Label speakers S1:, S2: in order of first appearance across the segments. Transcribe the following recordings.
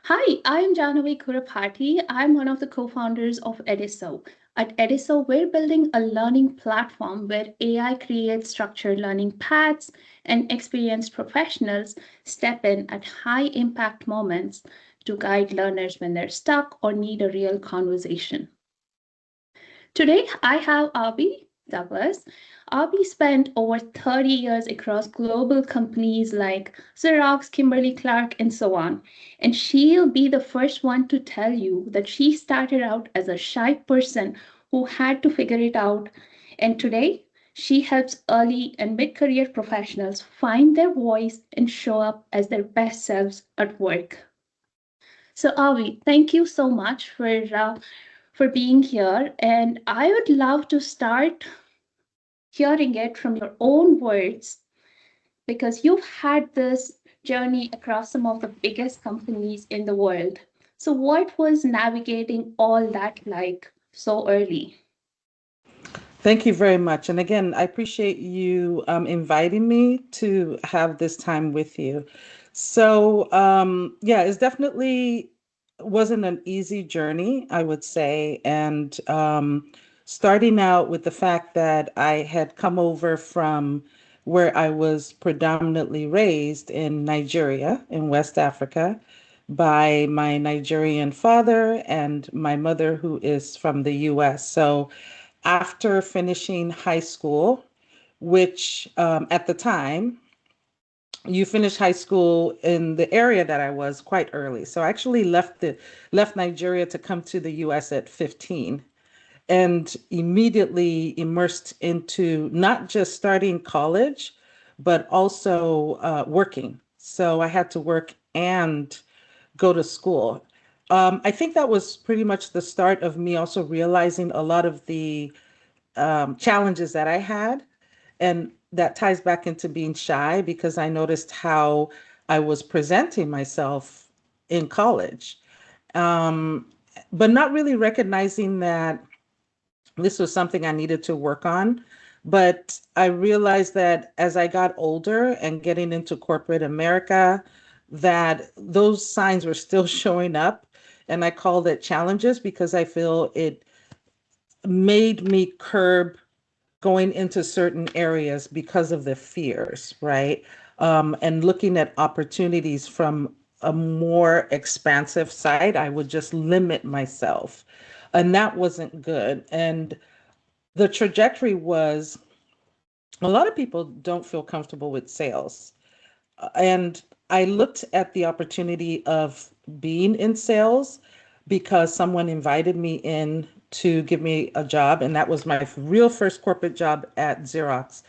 S1: Hi, I'm Jahnavi Kurapati. I'm one of the co-founders of Ediso. At Ediso, we're building a learning platform where AI creates structured learning paths and experienced professionals step in at high impact moments to guide learners when they're stuck or need a real conversation. Today, I have Oby Douglas. Oby spent over 30 years across global companies like Xerox, Kimberly-Clark, and so on. And she'll be the first one to tell you that she started out as a shy person who had to figure it out. And today, she helps early and mid career professionals find their voice and show up as their best selves at work. So, Avi, thank you so much for being here. And I would love to start hearing it from your own words because you've had this journey across some of the biggest companies in the world. So, what was navigating all that like so early?
S2: Thank you very much. And again, I appreciate you inviting me to have this time with you. Yeah, it's definitely wasn't an easy journey, I would say. And starting out with the fact that I had come over from where I was predominantly raised in Nigeria, in West Africa, by my Nigerian father and my mother, who is from the US. So after finishing high school, which at the time, you finish high school in the area that I was quite early. So I actually left Nigeria to come to the US at 15 and immediately immersed into not just starting college, but also working. So I had to work and go to school. I think that was pretty much the start of me also realizing a lot of the challenges that I had. And that ties back into being shy because I noticed how I was presenting myself in college, um, but not really recognizing that this was something I needed to work on. But I realized that as I got older and getting into corporate America, that those signs were still showing up. And I called it challenges because I feel it made me curb going into certain areas because of the fears, right? And looking at opportunities from a more expansive side, I would just limit myself. And that wasn't good. And the trajectory was a lot of people don't feel comfortable with sales. And I looked at the opportunity of being in sales because someone invited me in to give me a job. And that was my real first corporate job at Xerox.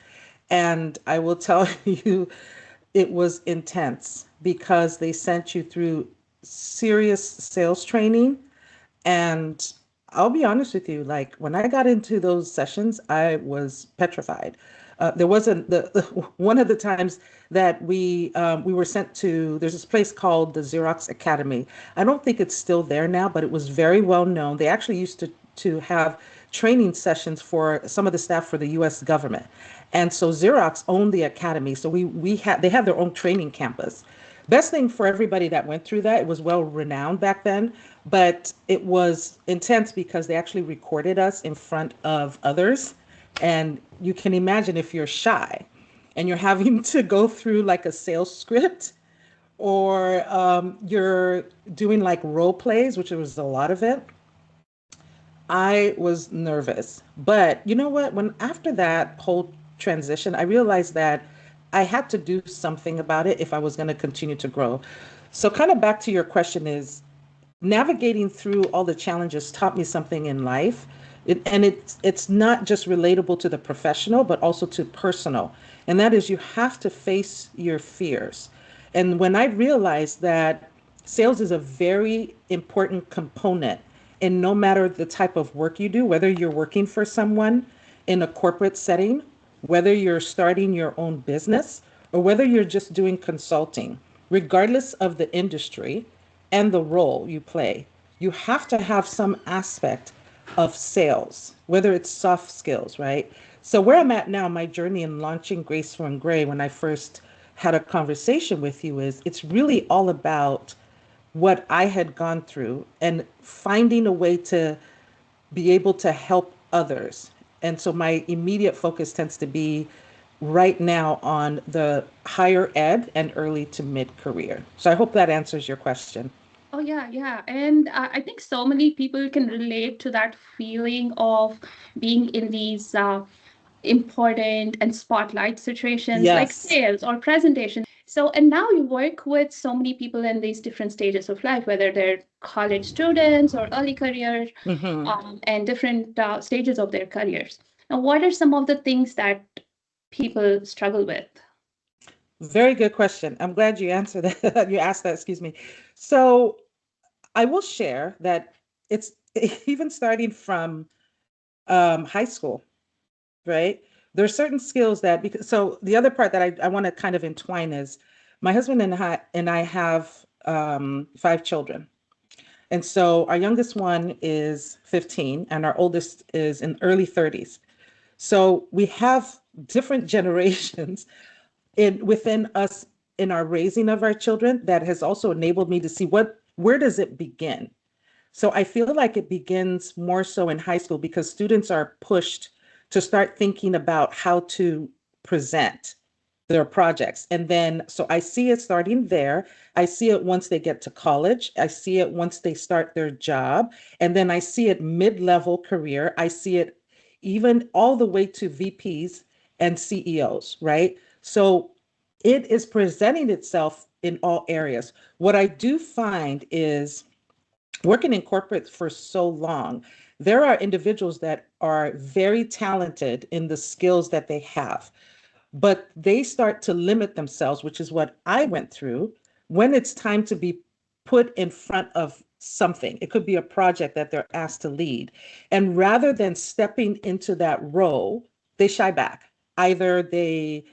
S2: And I will tell you, it was intense because they sent you through serious sales training. And I'll be honest with you, like when I got into those sessions, I was petrified. There wasn't the one of the times that we were sent to. There's this place called the Xerox Academy. I don't think it's still there now, but it was very well known. They actually used to have training sessions for some of the staff for the U.S. government, and so Xerox owned the academy. So we had they had their own training campus. Best thing for everybody that went through that. It was well renowned back then, but it was intense because they actually recorded us in front of others. And you can imagine if you're shy and you're having to go through like a sales script or you're doing like role plays, which was a lot of it. I was nervous. But you know what? When after that whole transition, I realized that I had to do something about it if I was going to continue to grow. So, kind of back to your question is navigating through all the challenges taught me something in life. And it's not just relatable to the professional, but also to personal. And that is you have to face your fears. And when I realized that sales is a very important component in no matter the type of work you do, whether you're working for someone in a corporate setting, whether you're starting your own business, or whether you're just doing consulting, regardless of the industry and the role you play, you have to have some aspect of sales, whether it's soft skills, right? So where I'm at now, my journey in launching Graceful and Gray, when I first had a conversation with you, is it's really all about what I had gone through and finding a way to be able to help others. And so my immediate focus tends to be right now on the higher ed and early to mid career. So I hope that answers your question.
S1: Oh, yeah, yeah. And I think so many people can relate to that feeling of being in these important and spotlight situations like
S2: Yes.
S1: sales or presentation. So, and now you work with so many people in these different stages of life, whether they're college students or early career,
S2: Hmm.
S1: and different stages of their careers. Now, what are some of the things that people struggle with?
S2: Very good question. I'm glad you answered that. You asked that, excuse me. So I will share that it's even starting from high school, right? There are certain skills that because so the other part that I want to kind of entwine is my husband and I have 5 children. And so our youngest one is 15 and our oldest is in early 30s. So we have different generations in within us in our raising of our children that has also enabled me to see where does it begin. So I feel like it begins more so in high school because students are pushed to start thinking about how to present their projects. And then, so I see it starting there. I see it once they get to college. I see it once they start their job. And then I see it mid-level career. I see it even all the way to VPs and CEOs, right? So it is presenting itself in all areas. What I do find is working in corporate for so long, there are individuals that are very talented in the skills that they have, but they start to limit themselves, which is what I went through when it's time to be put in front of something. It could be a project that they're asked to lead. And rather than stepping into that role, they shy back. Either they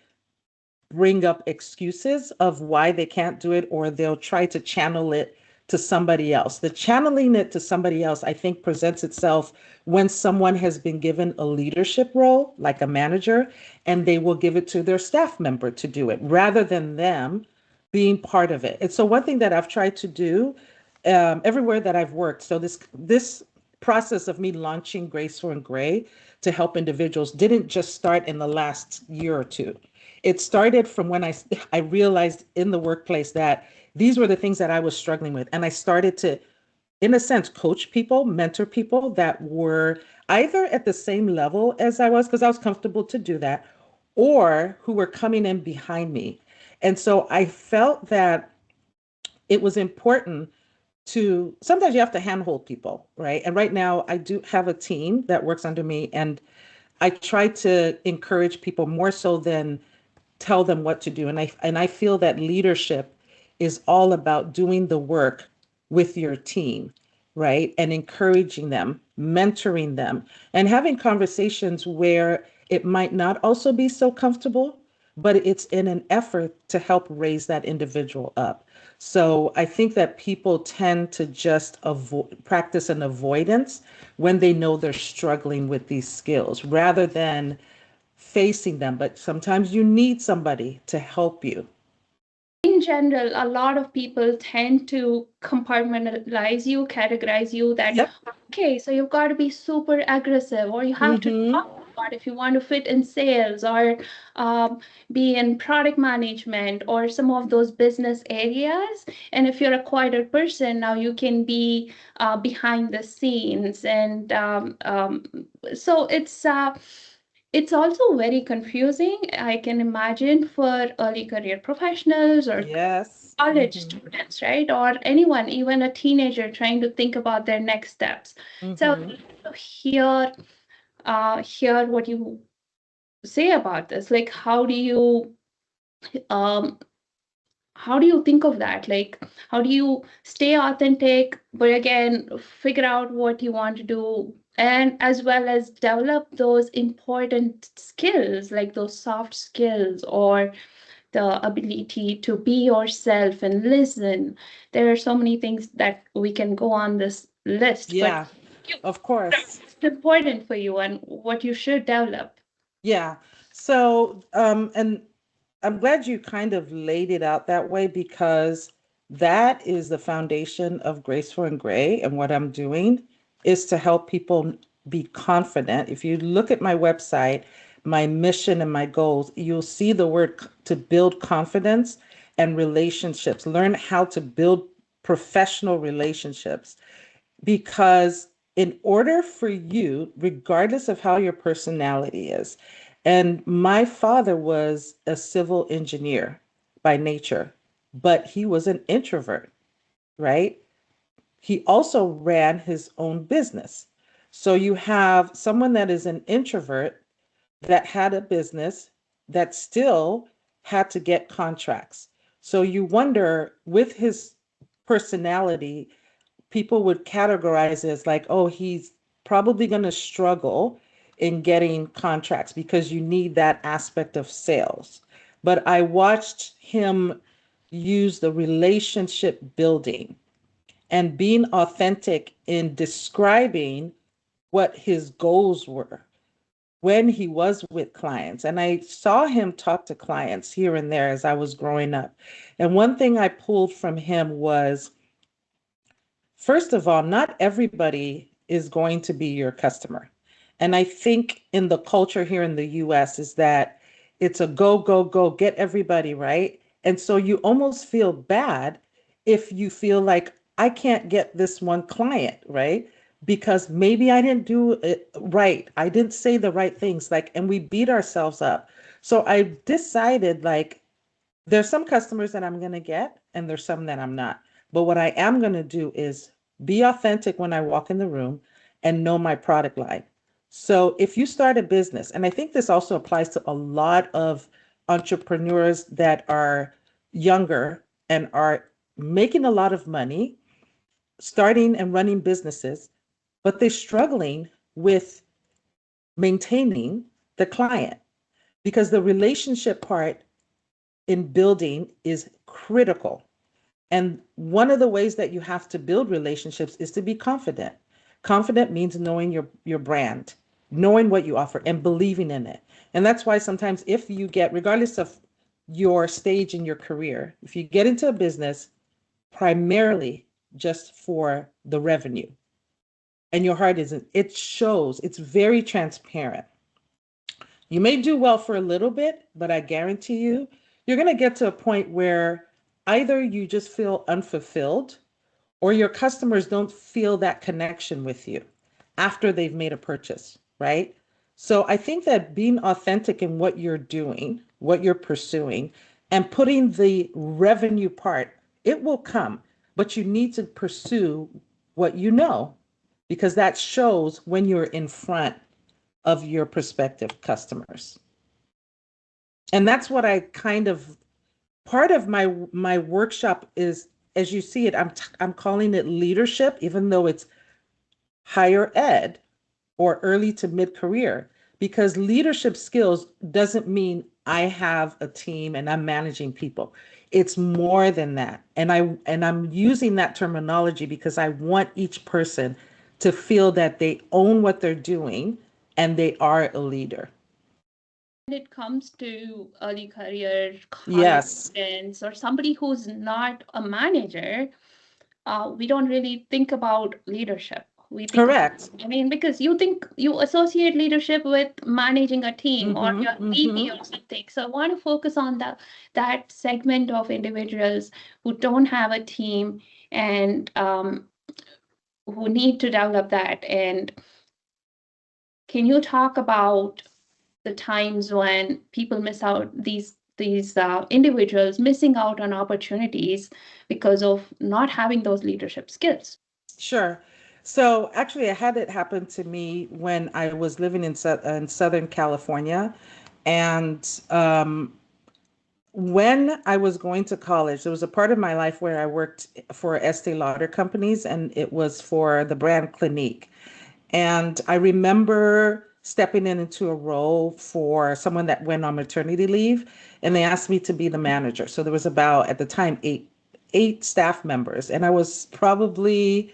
S2: bring up excuses of why they can't do it, or they'll try to channel it to somebody else. The channeling it to somebody else, I think, presents itself when someone has been given a leadership role, like a manager, and they will give it to their staff member to do it rather than them being part of it. And so, one thing that I've tried to do everywhere that I've worked, so this process of me launching Graceful and Gray to help individuals didn't just start in the last year or two. It started from when I realized in the workplace that these were the things that I was struggling with. And I started to, in a sense, coach people, mentor people that were either at the same level as I was, because I was comfortable to do that, or who were coming in behind me. And so I felt that it was important to sometimes you have to handhold people, right? And right now I do have a team that works under me, and I try to encourage people more so than tell them what to do. And I feel that leadership is all about doing the work with your team, right? And encouraging them, mentoring them, and having conversations where it might not also be so comfortable, but it's in an effort to help raise that individual up. So I think that people tend to just practice an avoidance when they know they're struggling with these skills rather than facing them, but sometimes you need somebody to help you.
S1: In general, a lot of people tend to compartmentalize you, categorize you that,
S2: Yep.
S1: okay, so you've got to be super aggressive, or you have to
S2: Mm-hmm.
S1: talk a lot if you want to fit in sales, or um, be in product management, or some of those business areas. And if you're a quieter person, now you can be behind the scenes. And so it's also very confusing, I can imagine, for early career professionals or
S2: Yes.
S1: college
S2: Mm-hmm.
S1: students, right? Or anyone, even a teenager trying to think about their next steps. So
S2: Mm-hmm.
S1: hear hear what you say about this. Like, um how do you think of that? Like, how do you stay authentic, but again, figure out what you want to do, and as well as develop those important skills, like those soft skills or the ability to be yourself and listen. There are so many things that we can go on this list, but
S2: Yeah, of course.
S1: it's important for you and what you should develop.
S2: Yeah. So, and I'm glad you kind of laid it out that way because that is the foundation of Graceful and Gray. And what I'm doing is to help people be confident. If you look at my website, my mission and my goals, you'll see the word to build confidence and relationships, learn how to build professional relationships because in order for you, regardless of how your personality is, and my father was a civil engineer by nature, but he was an introvert, right? He also ran his own business. So you have someone that is an introvert that had a business that still had to get contracts. So you wonder with his personality, people would categorize it as like, oh, he's probably going to struggle in getting contracts because you need that aspect of sales. But I watched him use the relationship building and being authentic in describing what his goals were when he was with clients. And I saw him talk to clients here and there as I was growing up. And one thing I pulled from him was, first of all, not everybody is going to be your customer. And I think in the culture here in the US is that it's a go, go, go, get everybody right. And so you almost feel bad if you feel like I can't get this one client, right? Because maybe I didn't do it right. I didn't say the right things, like, and we beat ourselves up. So I decided like there's some customers that I'm going to get, and there's some that I'm not. But what I am going to do is be authentic when I walk in the room and know my product line. So if you start a business, and I think this also applies to a lot of entrepreneurs that are younger and are making a lot of money, starting and running businesses, but they're struggling with maintaining the client because the relationship part in building is critical. And one of the ways that you have to build relationships is to be confident. Confident means knowing your brand, knowing what you offer and believing in it. And that's why sometimes if you get, regardless of your stage in your career, if you get into a business primarily just for the revenue and your heart isn't, it shows, it's very transparent. You may do well for a little bit, but I guarantee you, you're going to get to a point where either you just feel unfulfilled or your customers don't feel that connection with you after they've made a purchase, right? So I think that being authentic in what you're doing, what you're pursuing, and putting the revenue part, it will come, but you need to pursue what you know because that shows when you're in front of your prospective customers. And that's what I kind of, part of my workshop is, as you see it, I'm calling it leadership even though it's higher ed or early to mid career, because leadership skills doesn't mean I have a team and I'm managing people. It's more than that. And I'm using that terminology because I want each person to feel that they own what they're doing and they are a leader.
S1: When it comes to early career college
S2: Yes,
S1: students or somebody who's not a manager, we don't really think about leadership. We think about,
S2: correct.
S1: I mean, because you think you associate leadership with managing a team or
S2: Mm-hmm,
S1: your VP
S2: mm-hmm.
S1: or something. So I want to focus on that segment of individuals who don't have a team and who need to develop that. And can you talk about the times when people miss out these individuals missing out on opportunities because of not having those leadership skills?
S2: Sure. So actually, I had it happen to me when I was living in Southern California. And when I was going to college, there was a part of my life where I worked for Estee Lauder companies, and it was for the brand Clinique. And I remember stepping into a role for someone that went on maternity leave, and they asked me to be the manager. So there was about, at the time, eight staff members, and I was probably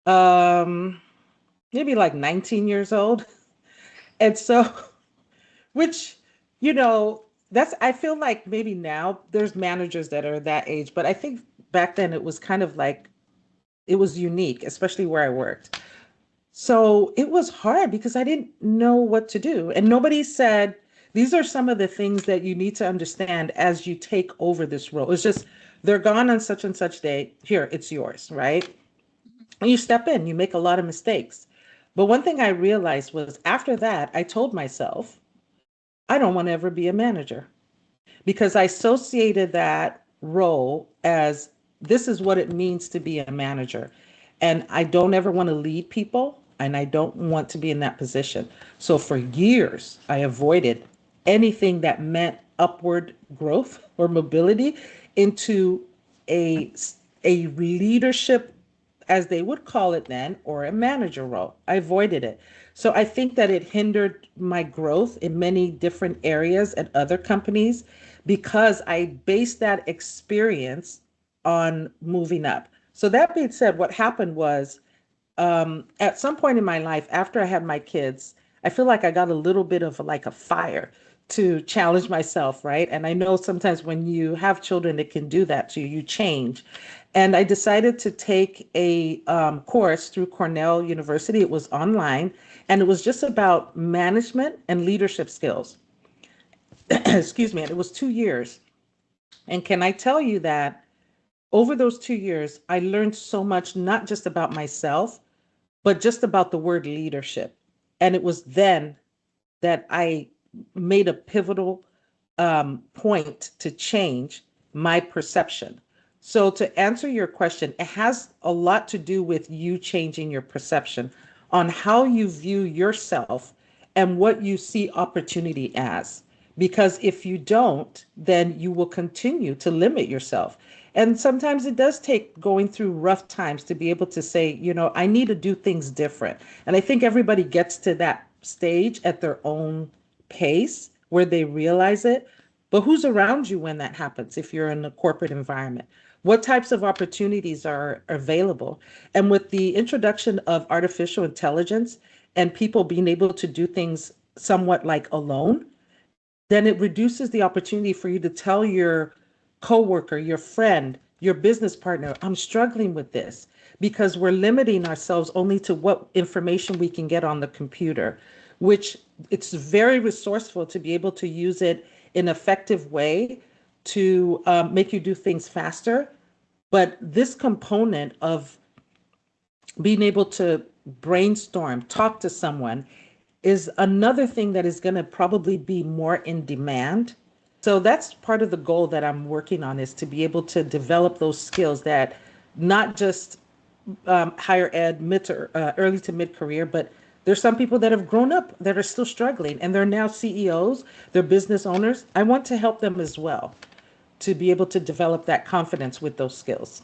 S2: um maybe like 19 years old. And so which, you know, that's, I feel like maybe now there's managers that are that age, but I think back then it was kind of like, it was unique, especially where I worked. So it was hard because I didn't know what to do. And nobody said, these are some of the things that you need to understand as you take over this role. It's just, they're gone on such and such day. Here, it's yours, right? And you step in, you make a lot of mistakes. But one thing I realized was after that, I told myself, I don't want to ever be a manager because I associated that role as this is what it means to be a manager. And I don't ever want to lead people and I don't want to be in that position. So for years, I avoided anything that meant upward growth or mobility into a a leadership, as they would call it then, or a manager role. I avoided it. So I think that it hindered my growth in many different areas at other companies because I based that experience on moving up. So that being said, what happened was at some point in my life, after I had my kids, I feel like I got a little bit of like a fire to challenge myself, right? And I know sometimes when you have children, it can do that to you. You change. And I decided to take a course through Cornell University. It was online, and it was just about management and leadership skills. Excuse me. And it was 2 years. And can I tell you that over those 2 years, I learned so much, not just about myself, but just about the word leadership. And it was then that I made a pivotal point to change my perception. So, to answer your question, it has a lot to do with you changing your perception on how you view yourself and what you see opportunity as. Because if you don't, then you will continue to limit yourself. And sometimes it does take going through rough times to be able to say, you know, I need to do things different. And I think everybody gets to that stage at their own pace where they realize it. But who's around you when that happens if you're in a corporate environment? What types of opportunities are available? And with the introduction of artificial intelligence and people being able to do things somewhat like alone, then it reduces the opportunity for you to tell your coworker, your friend, your business partner, I'm struggling with this because we're limiting ourselves only to what information we can get on the computer, which it's very resourceful to be able to use it in an effective way to make you do things faster. But this component of being able to brainstorm, talk to someone, is another thing that is going to probably be more in demand. So that's part of the goal that I'm working on is to be able to develop those skills that not just higher ed, mid to early to mid career, but there's some people that have grown up that are still struggling and they're now CEOs, they're business owners. I want to help them as well to be able to develop that confidence with those skills.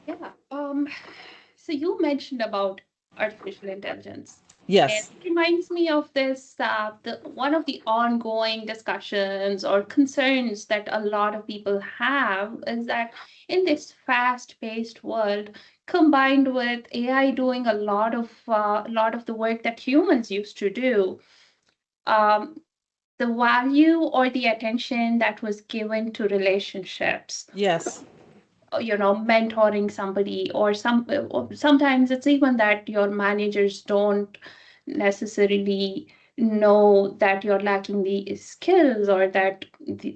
S1: Yeah. So you mentioned about artificial intelligence. And
S2: Yes.
S1: it reminds me of this, the one of the ongoing discussions or concerns that a lot of people have is that in this fast-paced world, combined with AI doing a lot of the work that humans used to do, um, the value or the attention that was given to relationships,
S2: Yes.
S1: mentoring somebody, or sometimes it's even that your managers don't necessarily know that you're lacking the skills or that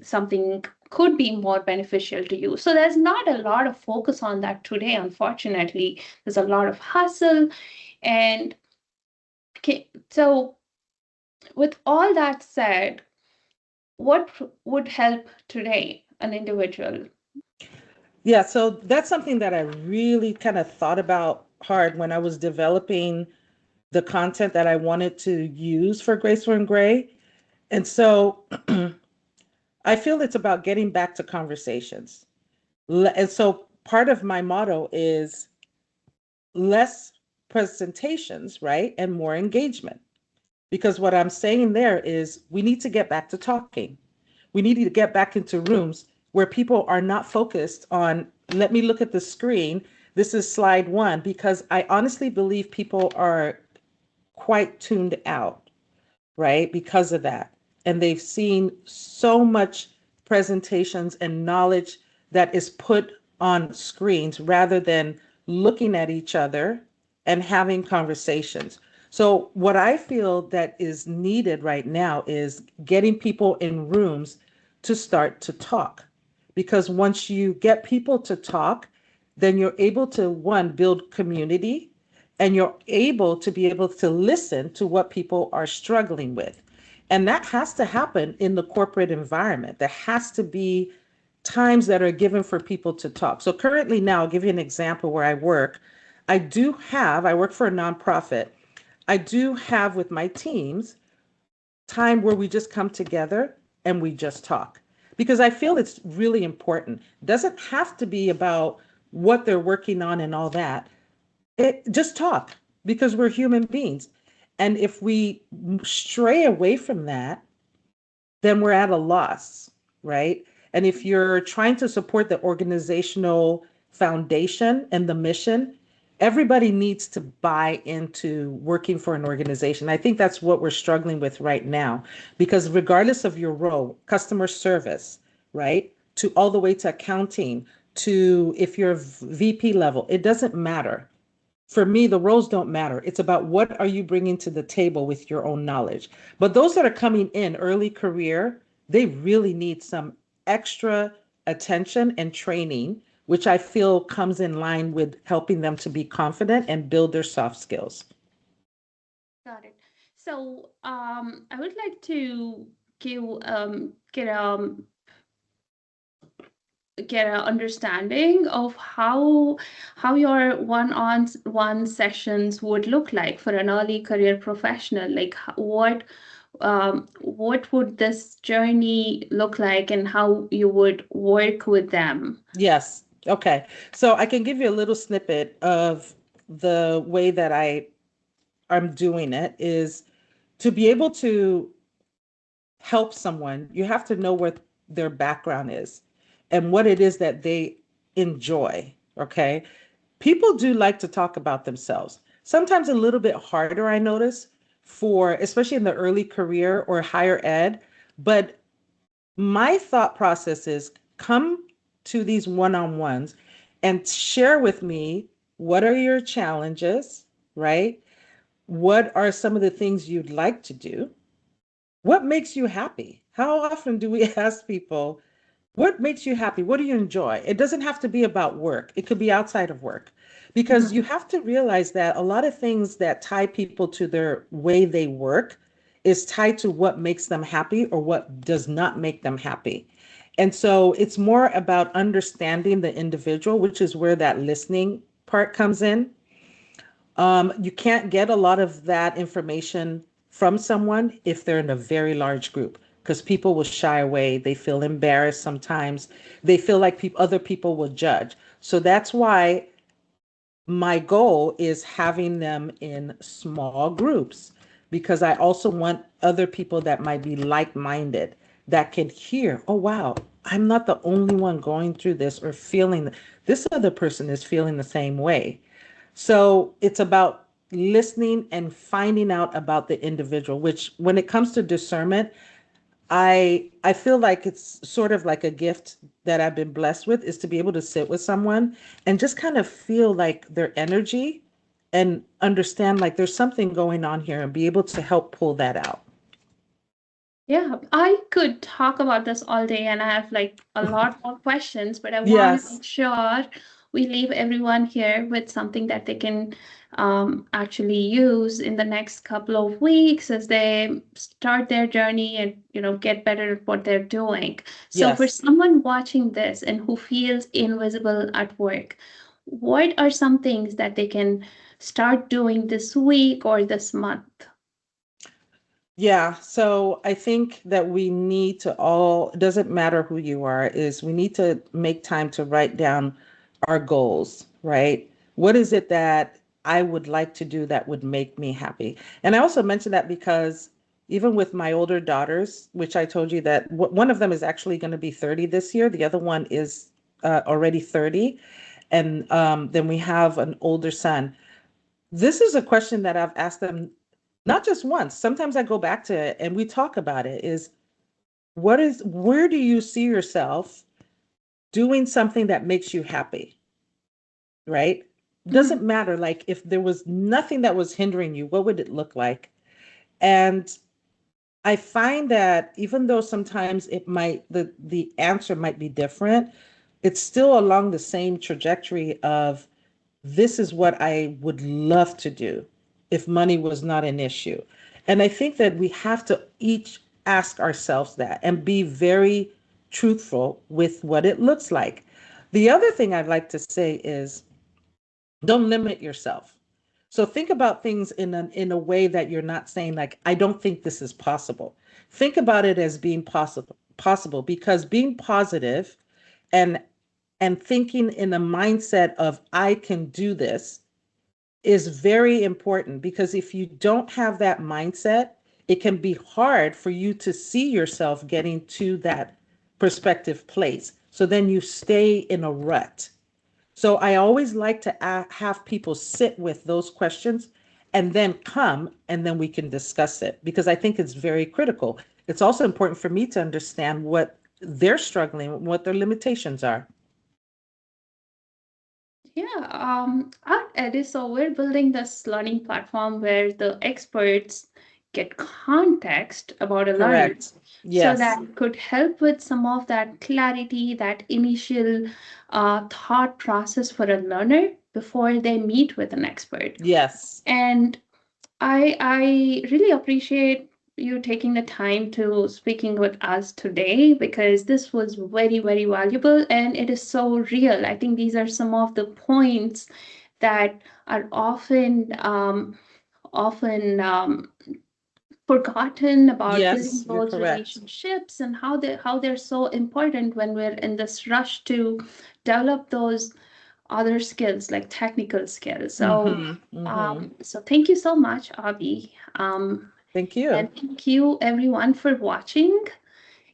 S1: something could be more beneficial to you. So there's not a lot of focus on that today, unfortunately. There's a lot of hustle. And okay, so with all that said, what would help today an individual?
S2: Yeah, so that's something that I really kind of thought about hard when I was developing the content that I wanted to use for Graceful and Gray. And so I feel it's about getting back to conversations. And so part of my motto is less presentations, right? And more engagement. Because what I'm saying there is we need to get back to talking. We need to get back into rooms where people are not focused on, let me look at the screen. This is slide one, because I honestly believe people are quite tuned out. right? Because of that. And they've seen so much presentations and knowledge that is put on screens rather than looking at each other and having conversations. So, what I feel that is needed right now is getting people in rooms to start to talk. Because once you get people to talk, then you're able to, one, build community, and you're able to be able to listen to what people are struggling with. And that has to happen in the corporate environment. There has to be times that are given for people to talk. So currently now, I'll give you an example where I work. I work for a nonprofit. I do have with my teams time where we just come together and we just talk because I feel it's really important. It doesn't have to be about what they're working on and all that. It just talk because we're human beings. And if we stray away from that, then we're at a loss, right? And if you're trying to support the organizational foundation and the mission, everybody needs to buy into working for an organization. I think that's what we're struggling with right now, because regardless of your role, customer service, right, to all the way to accounting, to if you're VP level, it doesn't matter. For me, the roles don't matter. It's about what are you bringing to the table with your own knowledge. But those that are coming in early career, they really need some extra attention and training, which I feel comes in line with helping them to be confident and build their soft skills.
S1: Got it. So, I would like to give get an understanding of how your one-on-one sessions would look like for an early career professional. Like what would this journey look like, and how you would work with them?
S2: Yes. Okay. So I can give you a little snippet of the way that I'm doing it is to be able to help someone, you have to know what their background is and what it is that they enjoy. Okay. People do like to talk about themselves. Sometimes a little bit harder, I notice, for especially in the early career or higher ed. But my thought process is come to these one on ones and share with me what are your challenges, right? What are some of the things you'd like to do? What makes you happy? How often do we ask people, what makes you happy? What do you enjoy? It doesn't have to be about work, it could be outside of work. Because you
S1: Mhm.
S2: have to realize that a lot of things that tie people to their way they work is tied to what makes them happy or what does not make them happy. And so it's more about understanding the individual, which is where that listening part comes in. You can't get a lot of that information from someone if they're in a very large group because people will shy away. They feel embarrassed sometimes. They feel like other people will judge. So that's why my goal is having them in small groups because I also want other people that might be like minded that can hear, oh, wow, I'm not the only one going through this or feeling this other person is feeling the same way. So it's about listening and finding out about the individual, which when it comes to discernment, I feel like it's sort of like a gift that I've been blessed with is to be able to sit with someone and just kind of feel like their energy and understand like there's something going on here and be able to help pull that out.
S1: Yeah, I could talk about this all day, and I have like a lot more questions, but I want to
S2: Yes.
S1: make sure we leave everyone here with something that they can actually use in the next couple of weeks as they start their journey and get better at what they're doing. So for
S2: Yes.
S1: someone watching this and who feels invisible at work, what are some things that they can start doing this week or this month?
S2: Yeah, so I think that we need to all, it doesn't matter who you are, is we need to make time to write down our goals, right? What is it that I would like to do that would make me happy? And I also mention that because even with my older daughters, which I told you that one of them is actually going to be 30 this year, the other one is already 30. And then we have an older son. This is a question that I've asked them not just once. Sometimes I go back to it and we talk about it is where do you see yourself doing something that makes you happy, right? Doesn't
S1: Mhm.
S2: matter. Like if there was nothing that was hindering you, what would it look like? And I find that even though sometimes the answer might be different, it's still along the same trajectory of this is what I would love to do if money was not an issue. And I think that we have to each ask ourselves that and be very truthful with what it looks like. The other thing I'd like to say is don't limit yourself. So think about things in a way that you're not saying like I don't think this is possible. Think about it as being possible because being positive and thinking in a mindset of I can do this is very important because if you don't have that mindset, it can be hard for you to see yourself getting to that perspective place. So then you stay in a rut. So I always like to have people sit with those questions and then come and then we can discuss it because I think it's very critical. It's also important for me to understand what they're struggling with, what their limitations are.
S1: Yeah, at Ediso, we're building this learning platform where the experts get context about a learner
S2: Correct.
S1: so
S2: Yes.
S1: that could help with some of that clarity, that initial thought process for a learner before they meet with an expert.
S2: Yes.
S1: And I really appreciate you taking the time to speaking with us today because this was very, very valuable and it is so real. I think these are some of the points that are often forgotten about building
S2: Yes, you're
S1: those
S2: correct.
S1: relationships and how they're so important when we're in this rush to develop those other skills like technical skills. So,
S2: Mm-hmm. Mm-hmm.
S1: so thank you so much, Avi.
S2: Thank you.
S1: And thank you everyone for watching.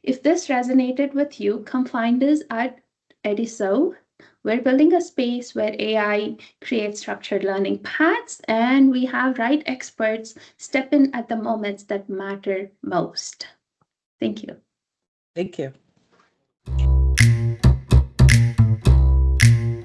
S1: If this resonated with you, come find us at Ediso. We're building a space where AI creates structured learning paths, and we have right experts step in at the moments that matter most. Thank you.
S2: Thank you.